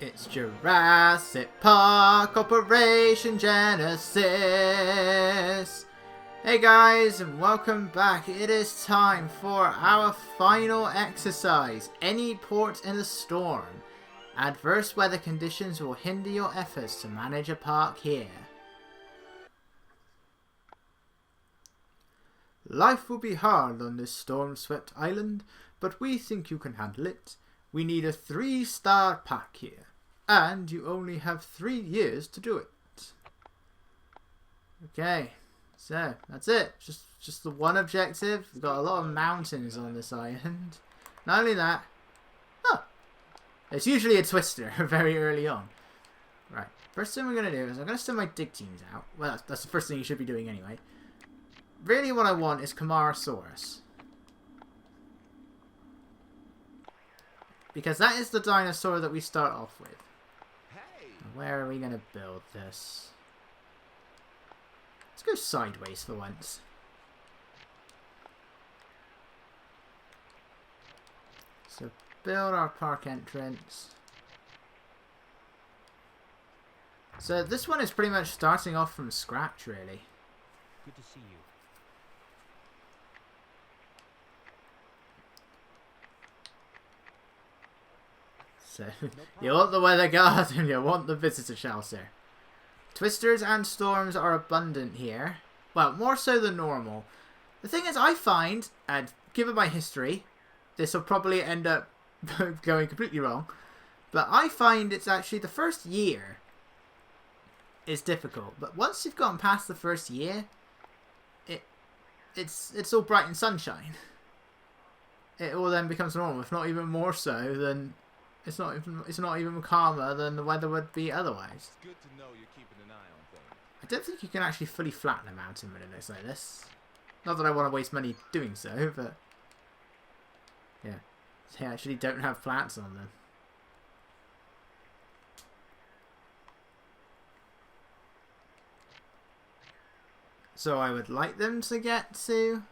It's Jurassic Park Operation Genesis. Hey guys, and welcome back. It is time for our final exercise. Any port in a storm. Adverse weather conditions will hinder your efforts to manage a park here. Life will be hard on this storm-swept island, but we think you can handle it. We need a 3-star pack here. And you only have 3 years to do it. Okay, so that's it. Just the one objective. We've got a lot of mountains on this island. Not only that, it's usually a twister very early on. Right, first thing we're going to do is I'm going to send my dig teams out. Well, that's the first thing you should be doing anyway. Really what I want is Camarasaurus. Because that is the dinosaur that we start off with. Where are we going to build this? Let's go sideways for once. So build our park entrance. So this one is pretty much starting off from scratch, really. Good to see you. So, you want the weather guard and you want the visitor shelter. Twisters and storms are abundant here. Well, more so than normal. The thing is, I find, and given my history, this will probably end up going completely wrong, but I find it's actually the first year is difficult. But once you've gotten past the first year, it's all bright and sunshine. It all then becomes normal, if not even more so than... It's not even calmer than the weather would be otherwise. It's good to know you're keeping an eye on things. I don't think you can actually fully flatten a mountain when it looks like this. Not that I want to waste money doing so, but yeah, they actually don't have plants on them. So I would like them to get to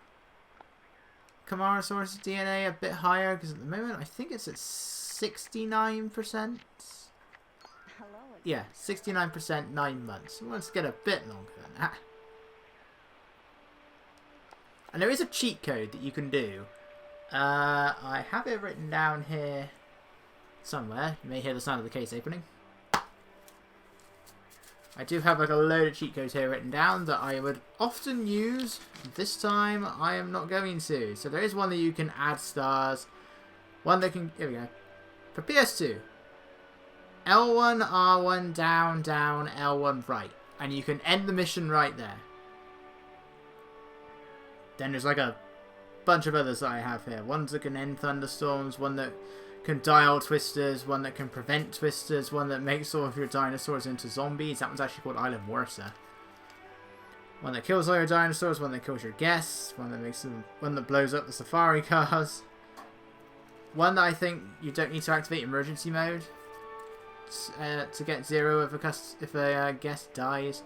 Camarasaurus DNA a bit higher, because at the moment I think it's at 69%. Yeah, 69%, 9 months. Let's get a bit longer than that. And there is a cheat code that you can do. I have it written down here somewhere. You may hear the sound of the case opening. I do have like a load of cheat codes here written down that I would often use. This time I am not going to. So there is one that you can add stars. One that can... Here we go. For PS2, L1, R1, down, down, L1, right. And you can end the mission right there. Then there's like a bunch of others that I have here. Ones that can end thunderstorms, one that can dial twisters, one that can prevent twisters, one that makes all of your dinosaurs into zombies. That one's actually called Island Warsa. One that kills all your dinosaurs, one that kills your guests, one that blows up the safari cars. One that I think you don't need to activate emergency mode to get 0 if a guest dies.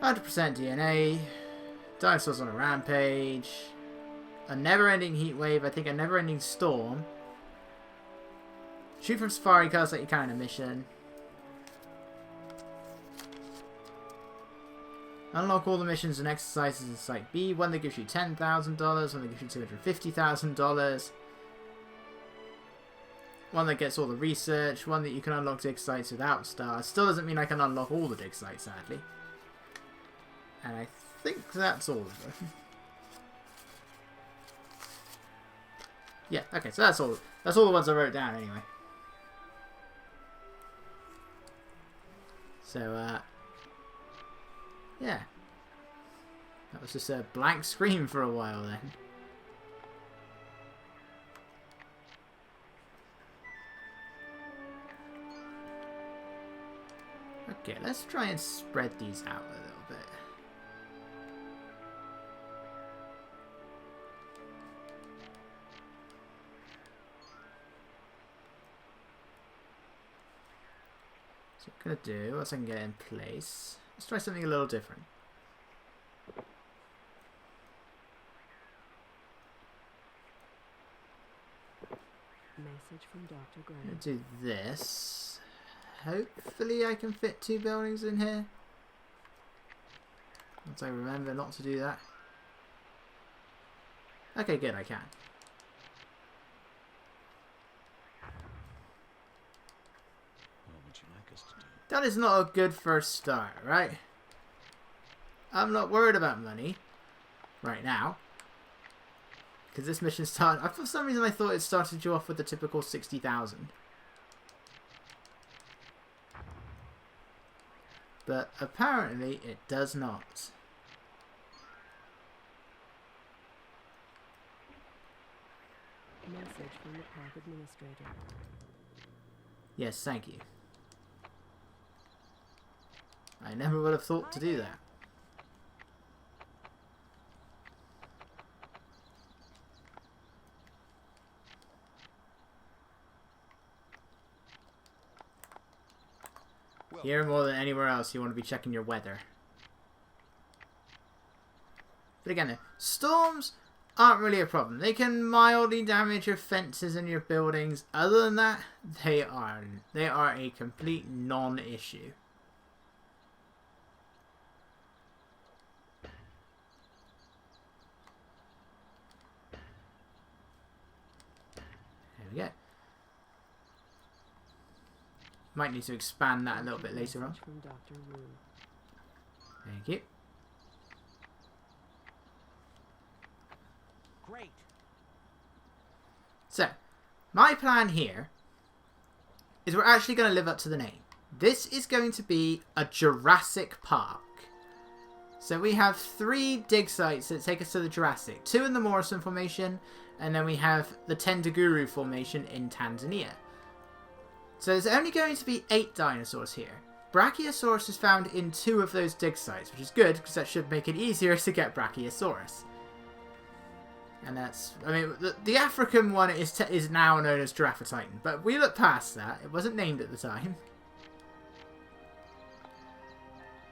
100% DNA. Dinosaurs on a rampage. A never-ending heat wave. I think a never-ending storm. Shoot from safari cars like you can in a mission. Unlock all the missions and exercises in Site B. One that gives you $10,000. One that gives you $250,000. One that gets all the research, one that you can unlock dig sites without stars. Still doesn't mean I can unlock all the dig sites, sadly. And I think that's all of them. Yeah, okay, so that's all the ones I wrote down anyway. So, yeah. That was just a blank screen for a while then. Okay, let's try and spread these out a little bit. So what I'm going to do, once I can get it in place, let's try something a little different. Message from Dr. Graham. I'm going to do this. hopefully I can fit 2 buildings in here. Once I remember not to do that. Okay, good, I can. What would you like us to do? That is not a good first start, right? I'm not worried about money right now. Because this mission started... For some reason I thought it started you off with the typical 60,000. But apparently it does not. Message from the park administrator. Yes, thank you. I never would have thought to do that. Well, Here more than anywhere else you want to be checking your weather. But again, storms aren't really a problem. They can mildly damage your fences and your buildings. Other than that, they are a complete non-issue. There we go. Might need to expand that a little bit later on. From Dr. Wu. Thank you. great. So, my plan here is we're actually going to live up to the name. This is going to be a Jurassic Park. So we have 3 dig sites that take us to the Jurassic. 2 in the Morrison Formation, and then we have the Tendaguru Formation in Tanzania. So there's only going to be 8 dinosaurs here. Brachiosaurus is found in 2 of those dig sites, which is good, because that should make it easier to get Brachiosaurus. And that's, I mean, the African one is now known as Giraffatitan, but we look past that. It wasn't named at the time.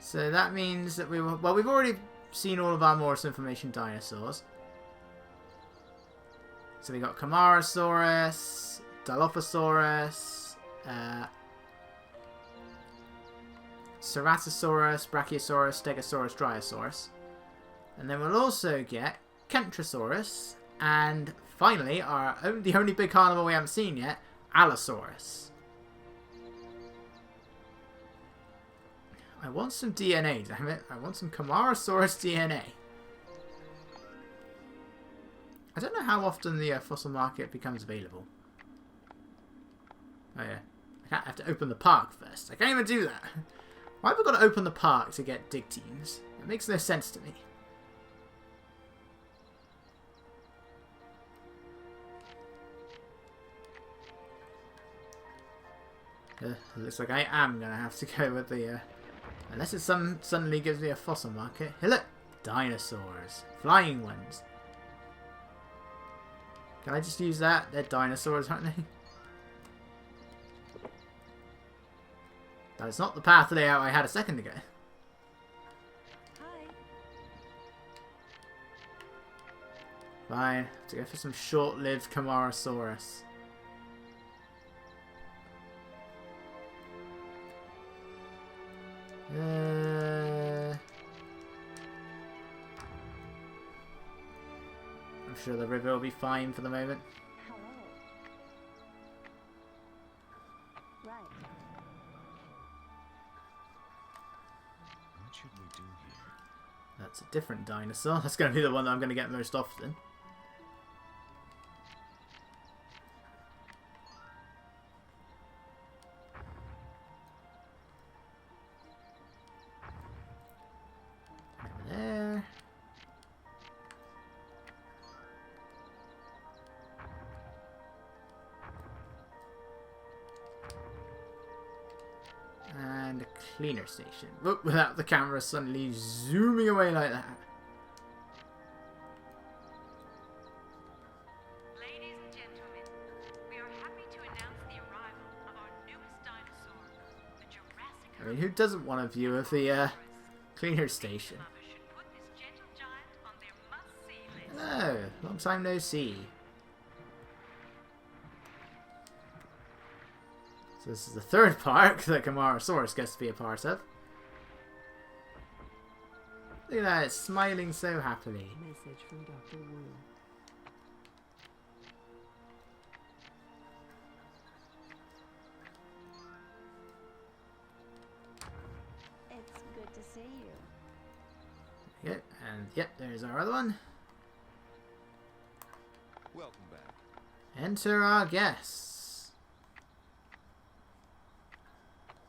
So that means that we've already seen all of our Morrison Formation dinosaurs. So we got Camarasaurus, Dilophosaurus, Ceratosaurus, Brachiosaurus, Stegosaurus, Dryosaurus. And then we'll also get Kentrosaurus, and finally, the only big carnivore we haven't seen yet, Allosaurus. I want some DNA, damn it. I want some Camarasaurus DNA. I don't know how often the fossil market becomes available. Oh yeah. I have to open the park first. I can't even do that. Why have I got to open the park to get dig teams? It makes no sense to me. Looks like I am going to have to go with the... unless it suddenly gives me a fossil market. Hey look! Dinosaurs. Flying ones. Can I just use that? They're dinosaurs, aren't they? That's not the path layout I had a second ago. Hi. Fine. Have to go for some short-lived Camarasaurus. I'm sure the river will be fine for the moment. Hello. Right. What should we do here? That's a different dinosaur. That's going to be the one that I'm going to get most often. Over there. And a cleaner station. Whoop, without the camera suddenly zooming away like that. Ladies and gentlemen, we are happy to announce the arrival of our newest dinosaur, the Jurassic I mean, who doesn't want a view of the cleaner station? Lovers should put this gentle giant on their must-see list. Hello, long time no see. So this is the third park that Camarasaurus gets to be a part of. Look at that, it's smiling so happily. Message from Dr. Wu. It's good to see you. Yep, and yep, there's our other one. Welcome back. Enter our guests.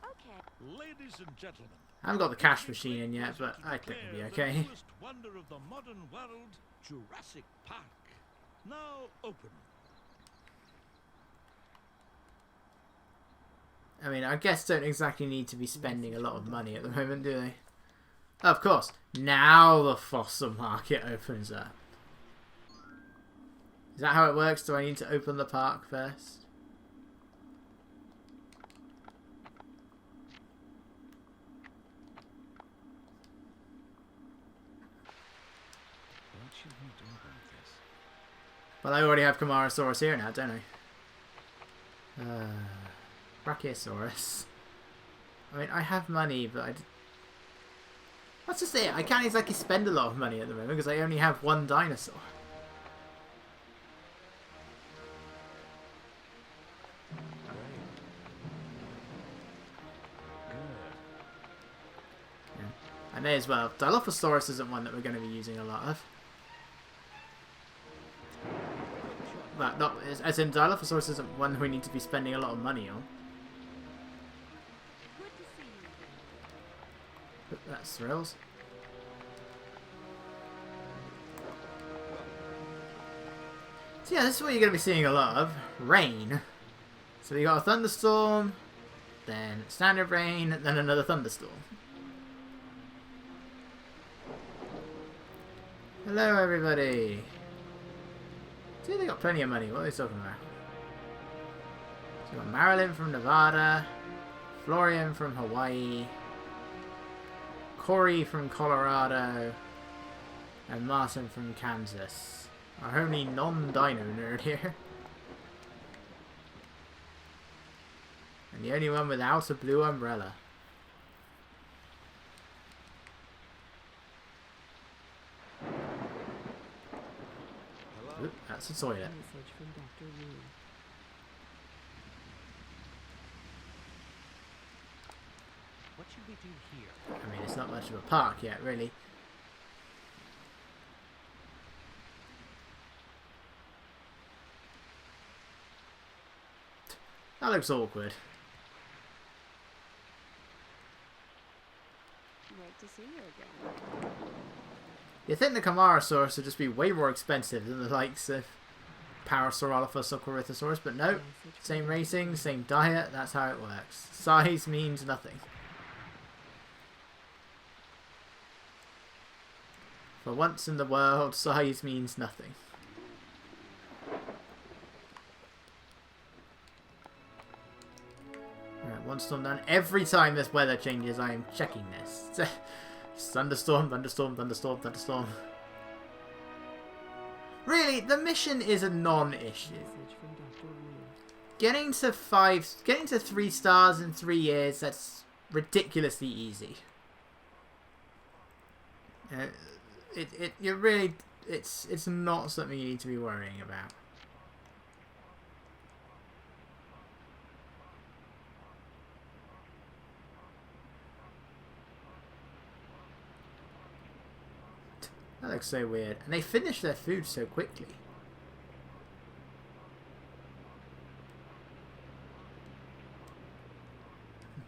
Okay. Ladies and gentlemen, I haven't got the cash machine in yet, but I think it'll be okay. The newest wonder of the modern world, Jurassic Park. Now open. I mean, our guests don't exactly need to be spending a lot of money at the moment, do they? Of course, now the fossil market opens up. Is that how it works? Do I need to open the park first? What should we do about this? Well, I already have Camarasaurus here now, don't I? Brachiosaurus. I mean, I have money, but that's just it. I can't exactly spend a lot of money at the moment because I only have one dinosaur. Yeah. I may as well. Dilophosaurus isn't one that we're going to be using a lot of. But not as in Dilophosaurus isn't one we need to be spending a lot of money on. Good to see you. But that's thrills. So yeah, this is what you're going to be seeing a lot of. Rain. So you got a thunderstorm, then standard rain, then another thunderstorm. Hello everybody. See, they got plenty of money. What are they talking about? So we got Marilyn from Nevada, Florian from Hawaii, Corey from Colorado, and Martin from Kansas. Our only non-dino nerd here. And the only one without a blue umbrella. Hello? Oop, that's a toilet. Message from Dr. Wu. What should we do here? I mean, it's not much of a park yet, really. That looks awkward. Great to see you again. You'd think the Camarasaurus would just be way more expensive than the likes of Parasaurolophus or Corythosaurus, but no. Same racing, same diet, that's how it works. Size means nothing. For once in the world, size means nothing. Right, one storm done. Every time this weather changes, I am checking this. Thunderstorm, thunderstorm, thunderstorm, thunderstorm. Really, the mission is a non-issue. Message from Dr. Wu. Getting to 3 stars in 3 years, that's ridiculously easy. It's not something you need to be worrying about. That looks so weird. And they finish their food so quickly.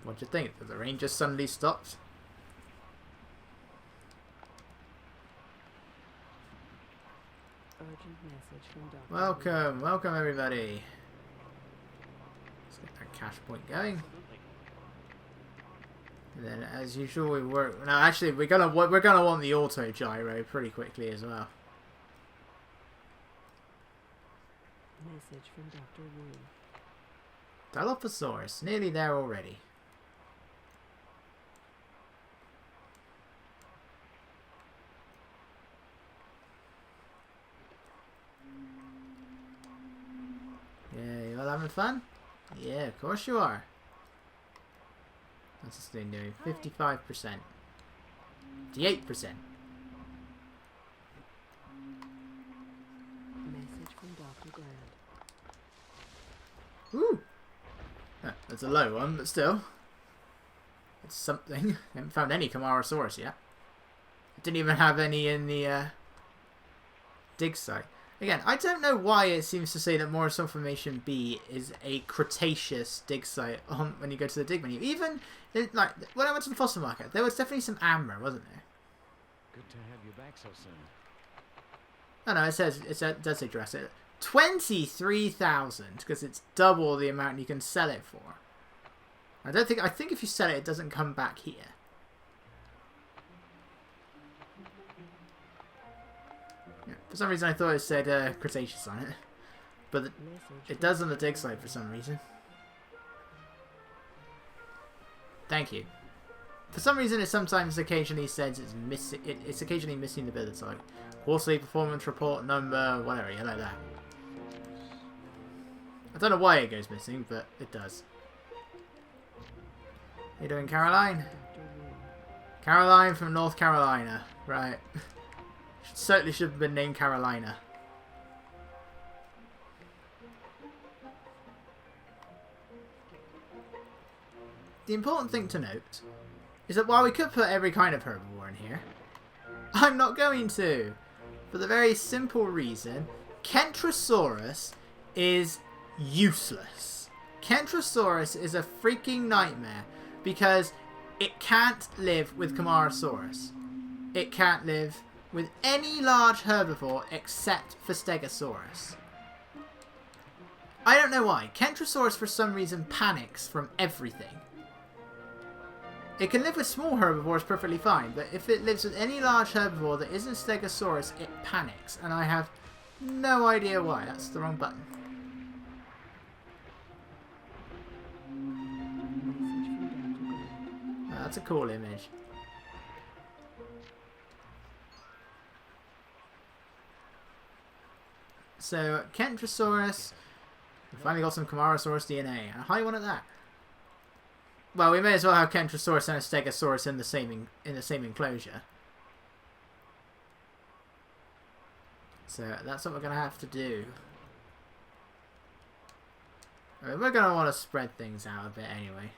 What do you think? Did the rain just suddenly stopped? Urgent message from Dr. Wu. Welcome, welcome everybody. Let's get that cash point going. And then, as usual, we work. No, actually, we're gonna want the auto gyro pretty quickly as well. Message from Dr. Wu. Dilophosaurus, nearly there already. Yeah, you all having fun? Yeah, of course you are. What's this thing doing? 55%. 58%. Message from Dr. Grant. Ooh! That's a low one, but still. It's something. I haven't found any Camarasaurus yet. I didn't even have any in the dig site. Again, I don't know why it seems to say that Morrison Formation B is a Cretaceous dig site when you go to the dig menu. Even, like, when I went to the fossil market, there was definitely some amber, wasn't there? Good to have you back so soon. Oh no, it does say Jurassic. 23,000, because it's double the amount you can sell it for. I think if you sell it, it doesn't come back here. Yeah, for some reason I thought it said Cretaceous on it. But it does on the dig site for some reason. Thank you. For some reason it sometimes occasionally says it's missing. It's occasionally missing the bit that's like quarterly performance report number, whatever, yeah, like that. I don't know why it goes missing, but it does. How you doing, Caroline? Dr. Wu. Caroline from North Carolina. Right. Certainly should have been named Carolina. The important thing to note is that while we could put every kind of herbivore in here, I'm not going to. For the very simple reason, Kentrosaurus is useless. Kentrosaurus is a freaking nightmare because it can't live with Camarasaurus. It can't live with any large herbivore except for Stegosaurus. I don't know why. Kentrosaurus for some reason panics from everything. It can live with small herbivores perfectly fine, but if it lives with any large herbivore that isn't Stegosaurus, it panics, and I have no idea why. That's the wrong button. Message from Dr. Grant. Oh, that's a cool image. So, Kentrosaurus, we finally got some Camarasaurus DNA, and a high one at that. Well, we may as well have Kentrosaurus and a Stegosaurus in the same enclosure. So that's what we're gonna have to do. I mean, we're gonna want to spread things out a bit anyway.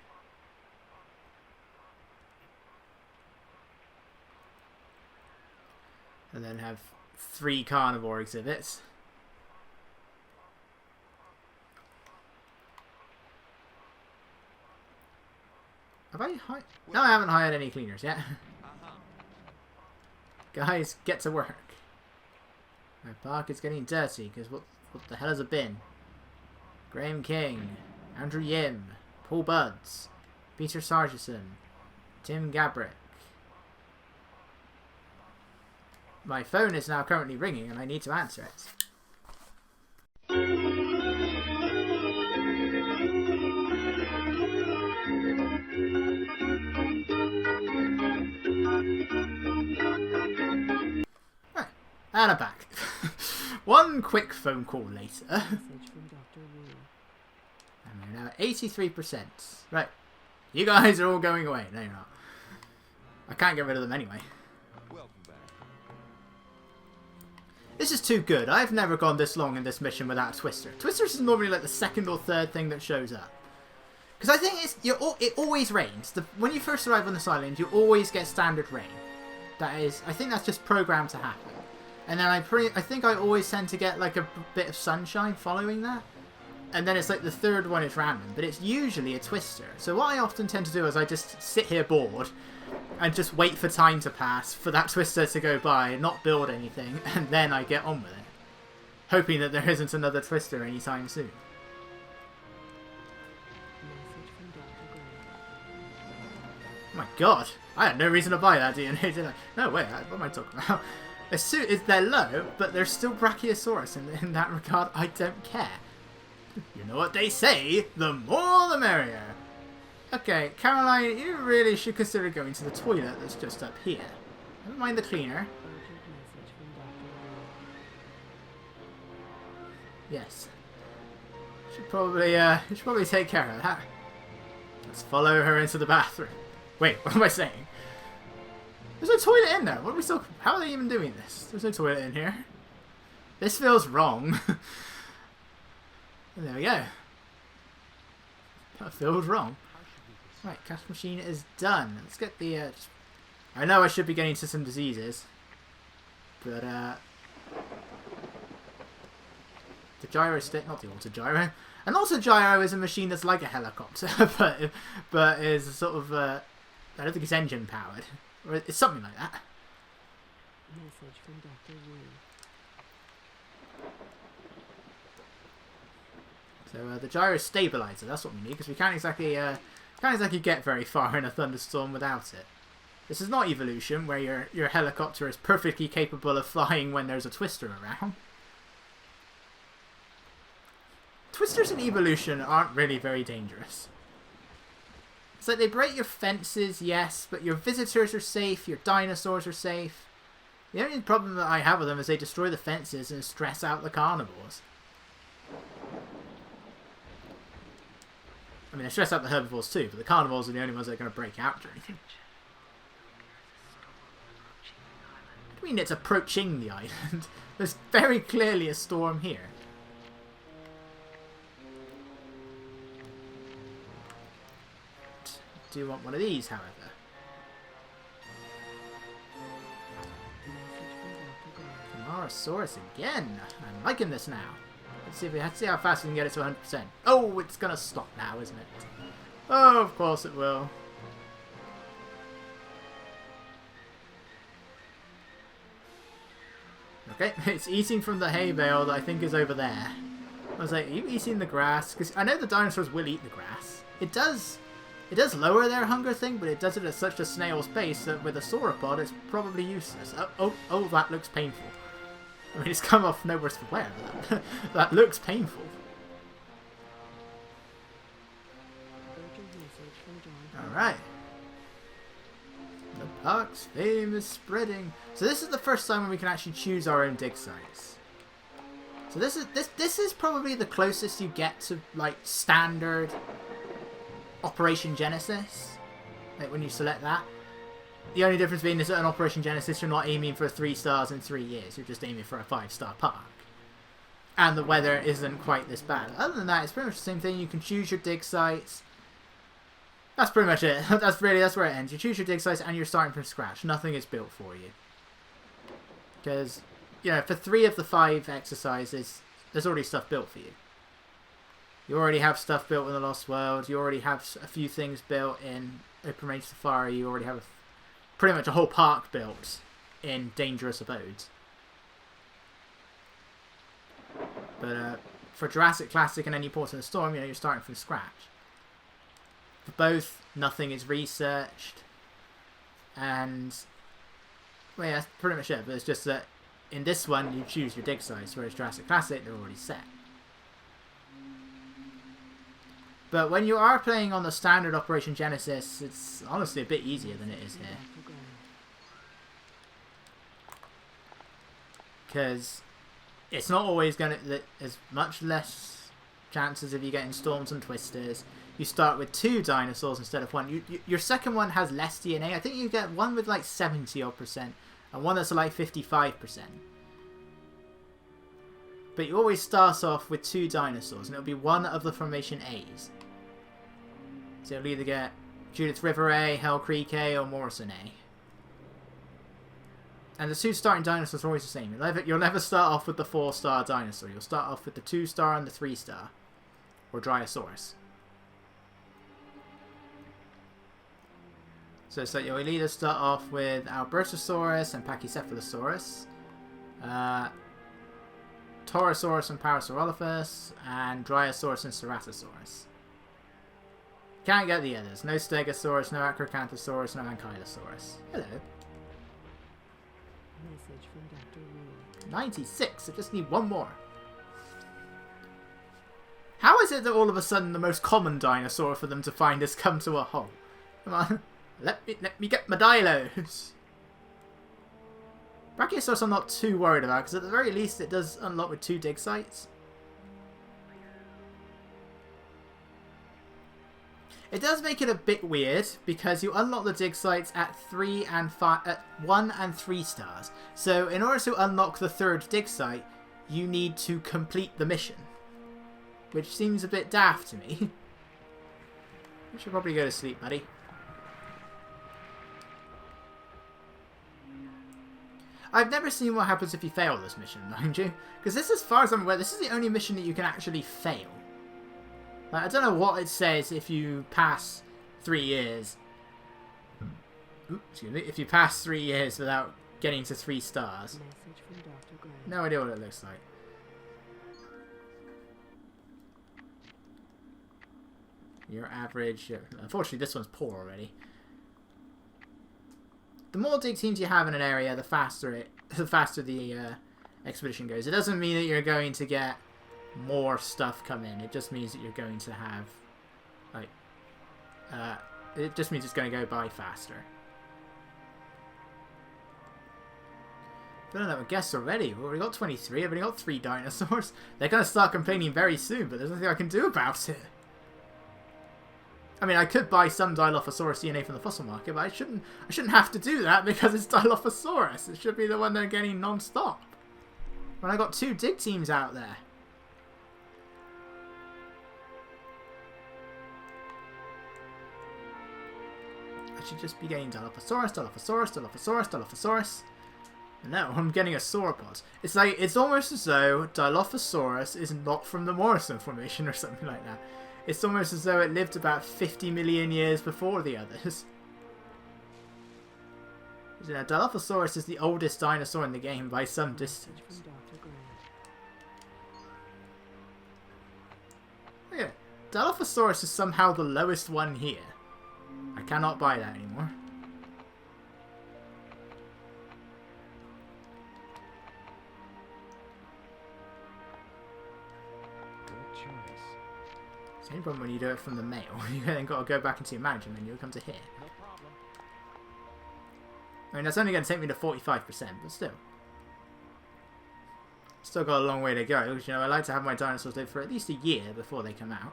And then have 3 carnivore exhibits. Have I hired? No, I haven't hired any cleaners yet. Guys, get to work. My park is getting dirty, because what the hell has it been? Graham King, Andrew Yim, Paul Buds, Peter Sargison, Tim Gabrick. My phone is now currently ringing and I need to answer it. Right, and I'm back. One quick phone call later. Message from Dr. Wu. And we're now at 83%. Right, you guys are all going away. No, you're not. I can't get rid of them anyway. Welcome back. This is too good. I've never gone this long in this mission without a Twister. Twisters is normally like the second or third thing that shows up. Because I think it always rains. When you first arrive on this island, you always get standard rain. I think that's just programmed to happen. And then I think I always tend to get like a bit of sunshine following that. And then it's like the third one is random. But it's usually a Twister. So what I often tend to do is I just sit here bored and just wait for time to pass for that Twister to go by, not build anything, and then I get on with it. Hoping that there isn't another Twister anytime soon. Message from Dr. Grant. Oh my god, I had no reason to buy that DNA, did I? No, wait, what am I talking about? They're low, but they're still Brachiosaurus in that regard. I don't care. You know what they say, the more the merrier. Okay, Caroline, you really should consider going to the toilet that's just up here. Never mind the cleaner. Urgent message from Dr. Wu. Yes. Should probably take care of that. Let's follow her into the bathroom. Wait, what am I saying? There's no toilet in there. What are we still? How are they even doing this? There's no toilet in here. This feels wrong. And there we go. That feels wrong. Right, cash machine is done. Let's get the. I know I should be getting to some diseases, but the gyro stick, not the auto gyro. An auto gyro is a machine that's like a helicopter, but is sort of I don't think it's engine powered, or it's something like that. Message from Dr. Wu. So the gyro stabilizer, that's what we need, because we can't exactly get very far in a thunderstorm without it. This is not evolution, where your helicopter is perfectly capable of flying when there's a twister around. Twisters in evolution aren't really very dangerous. It's like they break your fences, yes, but your visitors are safe, your dinosaurs are safe. The only problem that I have with them is they destroy the fences and stress out the carnivores. I mean, they stress out the herbivores too, but the carnivores are the only ones that are going to break out or anything. What do you mean it's approaching the island? There's very clearly a storm here. Do you want one of these, however? Camarasaurus again. I'm liking this now. Let's see how fast we can get it to 100%. Oh, it's gonna stop now, isn't it? Oh, of course it will. Okay, it's eating from the hay bale that I think is over there. I was like, are you eating the grass? Because I know the dinosaurs will eat the grass. It does lower their hunger thing, but it does it at such a snail's pace that with a sauropod it's probably useless. Oh, that looks painful. I mean, it's come off no worse for wear, but that looks painful. Alright. The park's fame is spreading. So this is the first time when we can actually choose our own dig sites. So this is probably the closest you get to like standard Operation Genesis. Like when you select that. The only difference being is that in Operation Genesis you're not aiming for 3 stars in 3 years. You're just aiming for a 5-star park. And the weather isn't quite this bad. Other than that, it's pretty much the same thing. You can choose your dig sites. That's pretty much it. That's where it ends. You choose your dig sites and you're starting from scratch. Nothing is built for you. Because, you know, for 3 of the 5 exercises, there's already stuff built for you. You already have stuff built in the Lost World. You already have a few things built in Open Range Safari. You already have pretty much a whole park built in Dangerous Abodes. But for Jurassic Classic and any Port in the Storm, you know, you're starting from scratch. For both, nothing is researched. And, well, yeah, that's pretty much it. But it's just that in this one, you choose your dig sites, whereas Jurassic Classic, they're already set. But when you are playing on the standard Operation Genesis, it's honestly a bit easier than it is here. Because it's not always going to... There's much less chances of you getting Storms and Twisters. You start with 2 dinosaurs instead of 1. Your second one has less DNA. I think you get one with like 70% and one that's like 55%. But you always start off with 2 dinosaurs, and it'll be one of the Formation A's. So you'll either get Judith River A, Hell Creek A, or Morrison A. And the 2 starting dinosaurs are always the same. You'll never start off with the 4-star dinosaur. You'll start off with the 2-star and the 3-star. Or Dryosaurus. So you'll either start off with Albertosaurus and Pachycephalosaurus. Torosaurus and Parasaurolophus. And Dryosaurus and Ceratosaurus. Can't get the others. No Stegosaurus, no Acrocanthosaurus, no Ankylosaurus. Hello. Message from Dr. Wu. 96. I just need one more. How is it that all of a sudden the most common dinosaur for them to find has come to a halt? Come on. Let me get my dilos. Brachiosaurus I'm not too worried about, because at the very least it does unlock with 2 dig sites. It does make it a bit weird because you unlock the dig sites at 1 and 3 stars. So in order to unlock the 3rd dig site, you need to complete the mission, which seems a bit daft to me. You should probably go to sleep, buddy. I've never seen what happens if you fail this mission, mind you. Because this, as far as I'm aware, this is the only mission that you can actually fail. Like, I don't know what it says if you pass 3 years. Oops, excuse me. If you pass 3 years without getting to 3 stars. Message from Dr. Grant. No idea what it looks like. Your average... Unfortunately, this one's poor already. The more dig teams you have in an area, the faster the expedition goes. It doesn't mean that you're going to get more stuff come in. It just means that you're going to have, like, it just means it's going to go by faster. I don't know, I guess already. We've already got 23. I've only got 3 dinosaurs. They're going to start complaining very soon, but there's nothing I can do about it. I mean, I could buy some Dilophosaurus DNA from the fossil market, but I shouldn't have to do that because it's Dilophosaurus. It should be the one they're getting non-stop. When I got 2 dig teams out there. I should just be getting Dilophosaurus, Dilophosaurus, Dilophosaurus, Dilophosaurus. No, I'm getting a sauropod. It's like, it's almost as though Dilophosaurus is not from the Morrison Formation or something like that. It's almost as though it lived about 50 million years before the others. You know, Dilophosaurus is the oldest dinosaur in the game by some distance. Message from Dr. Grant. Look at it. Dilophosaurus is somehow the lowest one here. I cannot buy that anymore. Good choice. Same problem when you do it from the mail. You then got to go back into your manager menu and come to here. No problem. I mean, that's only going to take me to 45%, but still. Still got a long way to go, because, you know, I like to have my dinosaurs live for at least a year before they come out.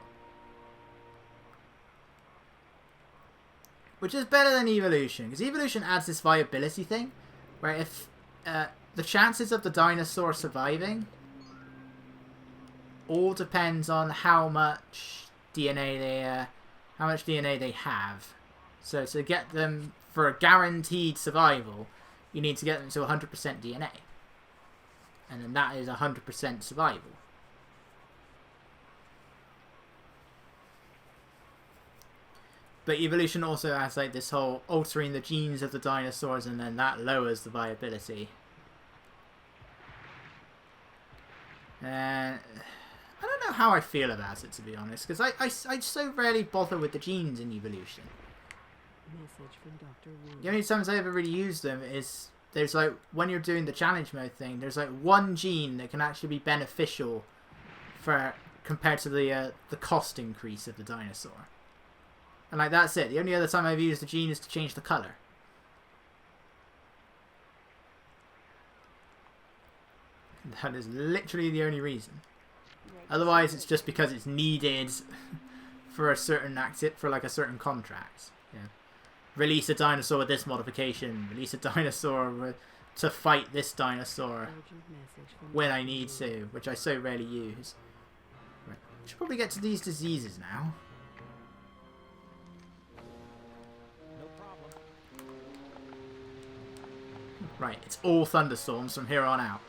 Which is better than evolution, because evolution adds this viability thing, where if the chances of the dinosaur surviving all depends on how much DNA they have. So to get them for a guaranteed survival, you need to get them to 100% DNA, and then that is 100% survival. But evolution also has like this whole altering the genes of the dinosaurs, and then that lowers the viability. And I don't know how I feel about it, to be honest, because I so rarely bother with the genes in evolution. Message from Dr. Wu. The only times I ever really use them is there's like when you're doing the challenge mode thing. There's like one gene that can actually be beneficial for compared to the cost increase of the dinosaur, and like that's it. The only other time I've used the gene is to change the color. That is literally the only reason. Otherwise, it's just because it's needed for a certain for like a certain contract. Yeah. Release a dinosaur with this modification. Release a dinosaur to fight this dinosaur Urgent message from when I Dr. need Wu. to, which I so rarely use. Right. Should probably get to these diseases now. No problem. Right, it's all thunderstorms from here on out.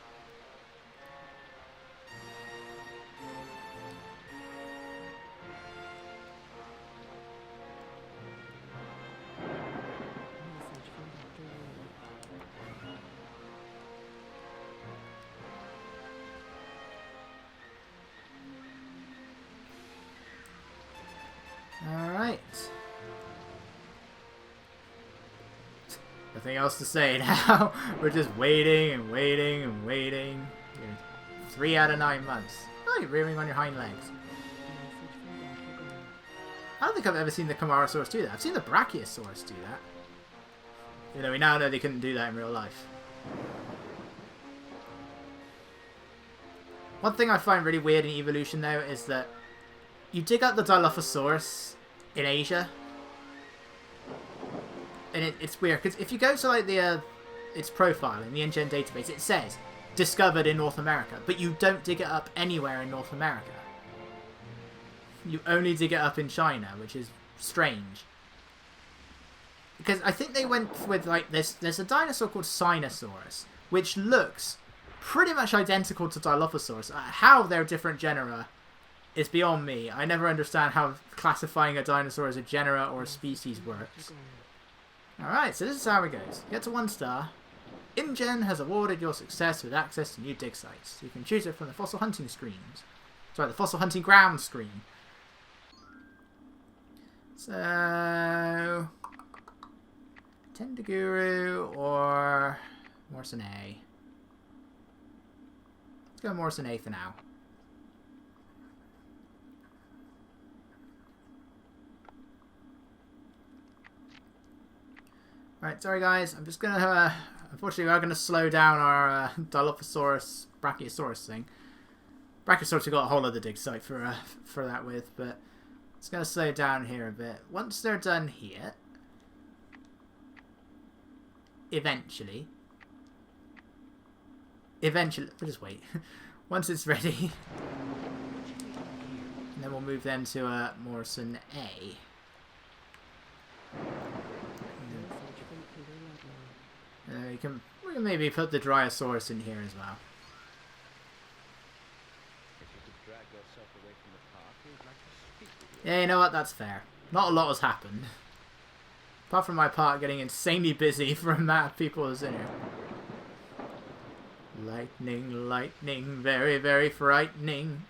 Message from Dr. Wu. Alright. Nothing else to say now. We're just waiting and waiting and waiting. 3 out of 9 months. Oh, you're rearing on your hind legs. Message from Dr. Grant. I don't think I've ever seen the Camarasaurus do that. I've seen the Brachiosaurus do that. You know, we now know they couldn't do that in real life. One thing I find really weird in evolution, though, is that you dig up the Dilophosaurus in Asia. And it's weird, because if you go to like the its profile in the InGen database, it says discovered in North America, but you don't dig it up anywhere in North America. You only dig it up in China, which is strange. Because I think they went with like there's a dinosaur called Sinosaurus, which looks pretty much identical to Dilophosaurus. How they're different genera is beyond me. I never understand how classifying a dinosaur as a genera or a species works. Alright, so this is how it goes. Get to 1 star. InGen has awarded your success with access to new dig sites. You can choose it from the fossil hunting screens. Sorry, the fossil hunting ground screen. So... Tendaguru or Morrison A. Let's go Morrison A for now. Right, sorry guys, I'm just gonna, unfortunately we are gonna slow down our Dilophosaurus, Brachiosaurus thing. Brachiosaurus we got a whole other dig site for that with, but it's gonna slow down here a bit. Once they're done here, eventually, we'll just wait. Once it's ready, and then we'll move them to Morrison A. We can maybe put the Dryosaurus in here as well. If you could drag yourself away from the park, we'd like to speak with you. Yeah, you know what? That's fair. Not a lot has happened. Apart from my park getting insanely busy from that people who's in here. Lightning, lightning, very, very frightening.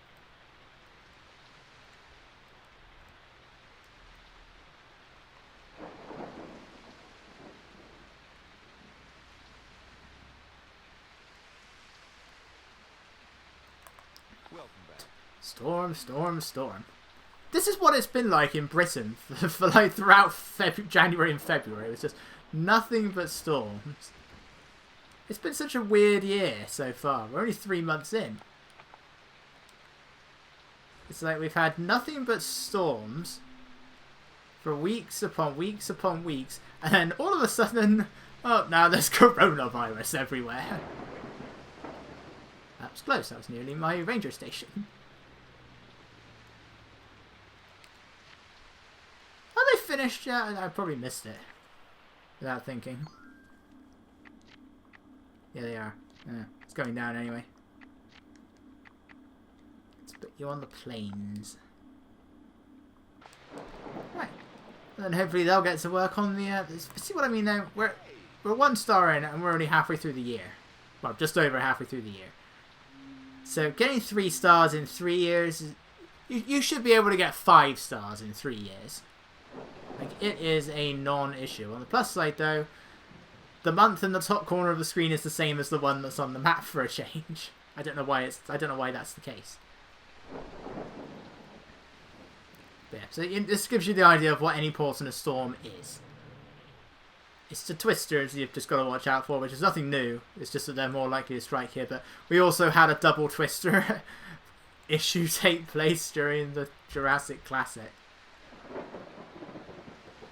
Welcome back. Storm, storm, storm. This is what it's been like in Britain for like throughout January and February. It was just nothing but storms. It's been such a weird year so far. We're only 3 months in. It's like we've had nothing but storms for weeks upon weeks upon weeks, and then all of a sudden, oh, now there's coronavirus everywhere. That was close. That was nearly my ranger station. Are they finished yet? I probably missed it without thinking. Yeah, they are. It's going down anyway. Let's put you on the planes. Right. And then hopefully they'll get to work on the... see what I mean though? We're 1 star in and we're only halfway through the year. Well, just over halfway through the year. So getting 3 stars in 3 years... You should be able to get 5 stars in 3 years. Like, it is a non-issue. On the plus side though... The month in the top corner of the screen is the same as the one that's on the map for a change. I don't know why that's the case. But yeah, so this gives you the idea of what any port in a storm is. It's the twisters you've just got to watch out for, which is nothing new. It's just that they're more likely to strike here. But we also had a double twister issue take place during the Jurassic Classic.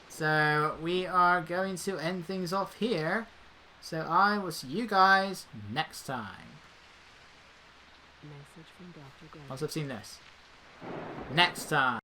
So we are going to end things off here. So I will see you guys next time. Message from Dr. Grant. Once I've seen this. Next time.